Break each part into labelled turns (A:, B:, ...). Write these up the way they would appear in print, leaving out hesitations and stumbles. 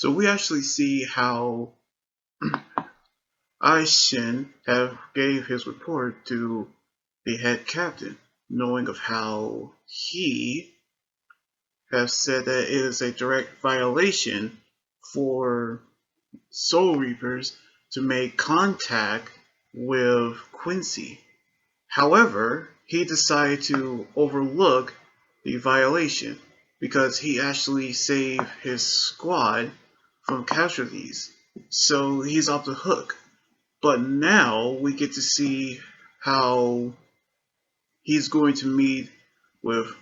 A: So we actually see how Isshin have gave his report to the head captain, knowing of how he has said that it is a direct violation for Soul Reapers to make contact with Quincy. However, he decided to overlook the violation because he actually saved his squad from casualties. So he's off the hook. But now we get to see how he's going to meet with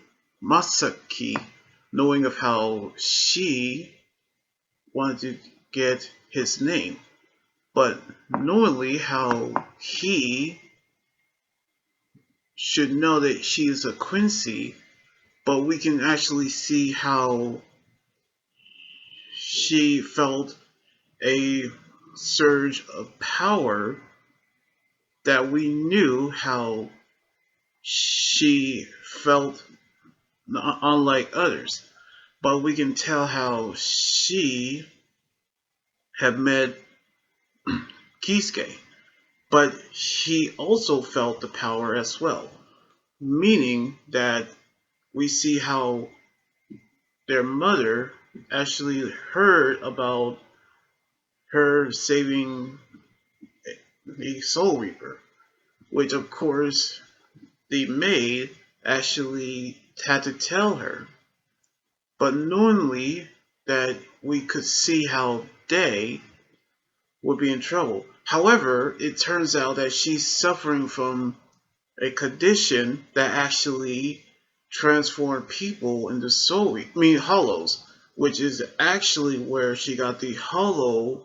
A: Masaki, knowing of how she wanted to get his name, but knowingly how he should know that she is a Quincy, but we can actually see how she felt a surge of power that we knew how she felt unlike others. But we can tell how she had met Kisuke, but she also felt the power as well, meaning that we see how their mother actually heard about her saving the Soul Reaper, which of course the maid actually had to tell her. But knowingly that we could see how they would be in trouble. However, it turns out that she's suffering from a condition that actually transformed people into hollows, which is actually where she got the hollow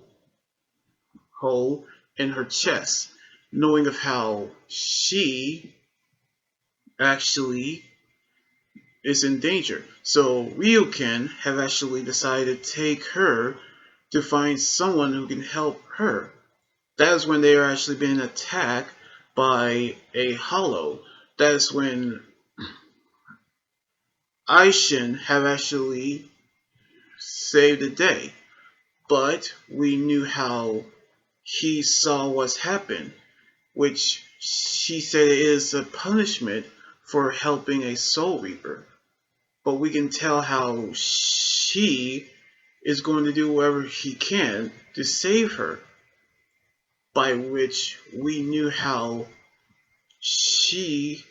A: hole in her chest, knowing of how she actually is in danger. So Ryuken have actually decided to take her to find someone who can help her. That is when they are actually being attacked by a hollow. That is when Isshin have actually saved the day. But we knew how he saw what's happened, which she said is a punishment for helping a Soul Reaper. But we can tell how she is going to do whatever he can to save her, by which we knew how she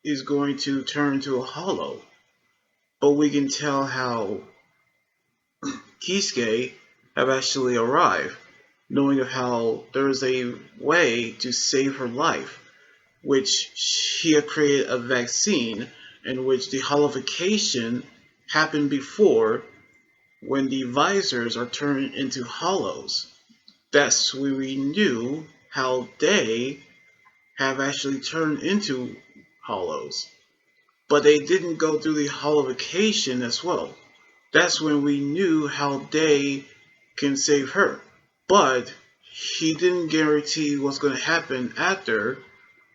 A: is going to turn to a hollow. But we can tell how Kisuke have actually arrived, knowing of how there is a way to save her life, which she had created a vaccine in which the hollowification happened before when the visors are turned into hollows. That's when we knew how they have actually turned into hollows. But they didn't go through the hollowification as well. That's when we knew how they can save her. But he didn't guarantee what's going to happen after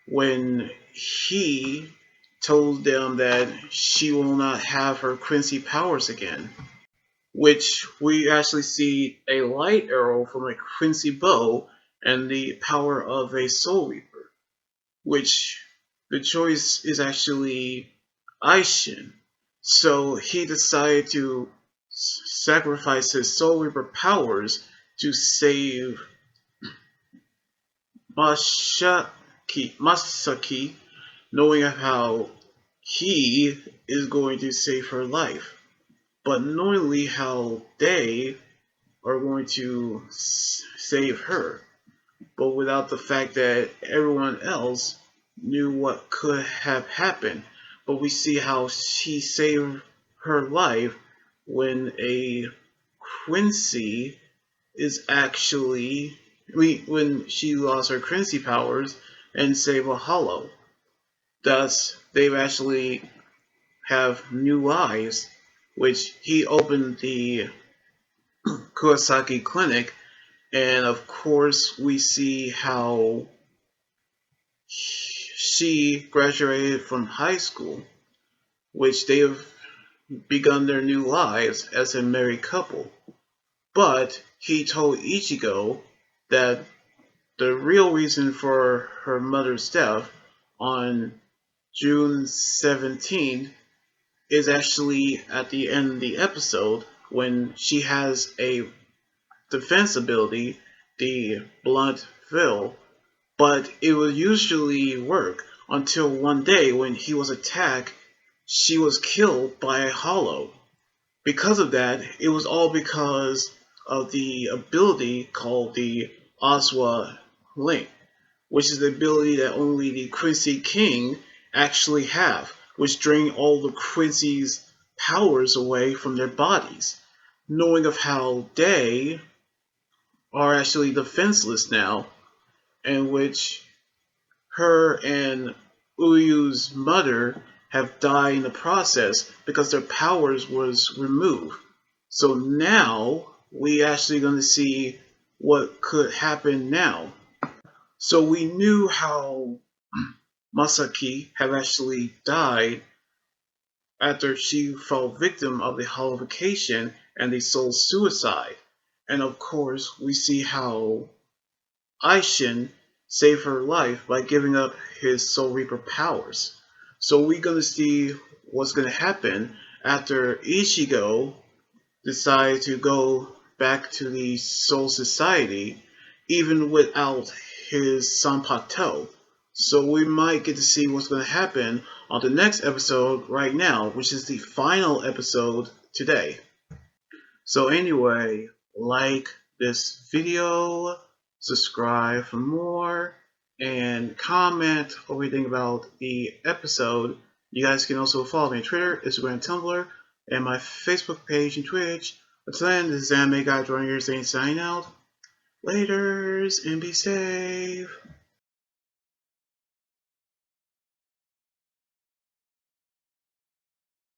A: when he told them that she will not have her Quincy powers again. Which we actually see a light arrow from a Quincy bow and the power of a Soul Reaper. Which the choice is actually Isshin. So he decided to sacrifice his Soul Reaper powers to save Masaki, knowing how he is going to save her life, but knowingly how they are going to save her, but without the fact that everyone else knew what could have happened. But we see how she saved her life when a Quincy is actually when she lost her Quincy powers and saved a hollow. Thus, they've actually have new lives, which he opened the Kurosaki Clinic, and of course we see how she graduated from high school, which they have begun their new lives as a married couple. But he told Ichigo that the real reason for her mother's death on June 17th is actually at the end of the episode when she has a defense ability, the Blunt Veil, but it would usually work until one day when he was attacked, she was killed by a hollow. Because of that, it was all because of the ability called the Oswa Link, which is the ability that only the Quincy King actually have, which drain all the Quincy's powers away from their bodies. Knowing of how they are actually defenseless now, and which her and Uyu's mother have died in the process because their powers was removed. So now we actually going to see what could happen now. So we knew how Masaki had actually died after she fell victim of the hollowification and the soul suicide. And of course, we see how Isshin saved her life by giving up his Soul Reaper powers. So we're gonna see what's gonna happen after Ichigo decides to go back to the Soul Society, even without his Sanpakuto. So we might get to see what's gonna happen on the next episode right now, which is the final episode today. So anyway, like this video, subscribe for more, and comment what you think about the episode. You guys can also follow me on Twitter, Instagram, Tumblr, and my Facebook page and Twitch. Until then, this is Anime Guy Drawing here saying sign out. Laters and be safe.